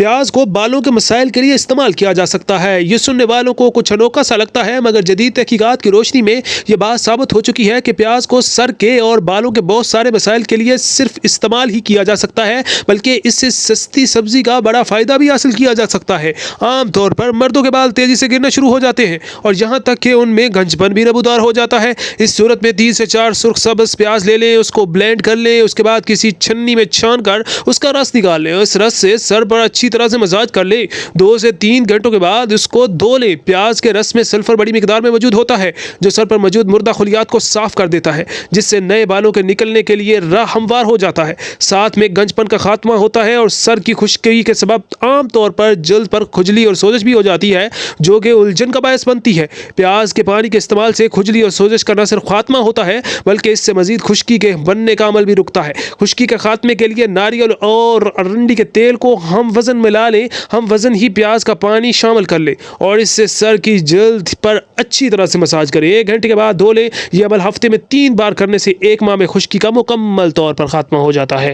پیاز کو بالوں کے مسائل کے لیے استعمال کیا جا سکتا ہے۔ یہ سننے والوں کو کچھ انوکھا سا لگتا ہے، مگر جدید تحقیقات کی روشنی میں یہ بات ثابت ہو چکی ہے کہ پیاز کو سر کے اور بالوں کے بہت سارے مسائل کے لیے صرف استعمال ہی کیا جا سکتا ہے، بلکہ اس سے سستی سبزی کا بڑا فائدہ بھی حاصل کیا جا سکتا ہے۔ عام طور پر مردوں کے بال تیزی سے گرنا شروع ہو جاتے ہیں اور یہاں تک کہ ان میں گنج پن بھی نمودار ہو جاتا ہے۔ اس صورت میں 3 سے 4 سرخ سبز پیاز لے لیں، اس کو بلینڈ کر لیں، اس کے بعد کسی چھنی میں چھان کر اس کا رس نکال لیں اور اس رس سے سر پر اچھی طرح سے مساج کر لیں۔ 2 سے 3 گھنٹوں کے بعد اس کو دھو لیں۔ پیاز کے رس میں سلفر بڑی مقدار میں موجود ہوتا ہے جو سر پر موجود مردہ خلیات کو صاف کر دیتا ہے، جس سے نئے بالوں کے نکلنے کے لیے راہ ہموار ہو جاتا ہے۔ ساتھ میں گنج پن کا خاتمہ ہوتا ہے اور سر کی خشکی کے سبب عام طور پر جلد پر کھجلی اور سوزش بھی ہو جاتی ہے جو کہ الجھن کا باعث بنتی ہے۔ پیاز کے پانی کے استعمال سے کھجلی اور سوزش کا نہ صرف خاتمہ ہوتا ہے بلکہ اس سے مزید خشکی کے بننے کا عمل بھی رکتا ہے۔ خشکی کے خاتمے کے لیے ناریل اور ارنڈی کے تیل کو ہم وزن ملا لیں، ہم وزن ہی پیاز کا پانی شامل کر لیں اور اس سے سر کی جلد پر اچھی طرح سے مساج کریں۔ 1 گھنٹے کے بعد دھو لیں۔ یہ عمل ہفتے میں 3 بار کرنے سے 1 ماہ میں خشکی کا مکمل طور پر خاتمہ ہو جاتا ہے۔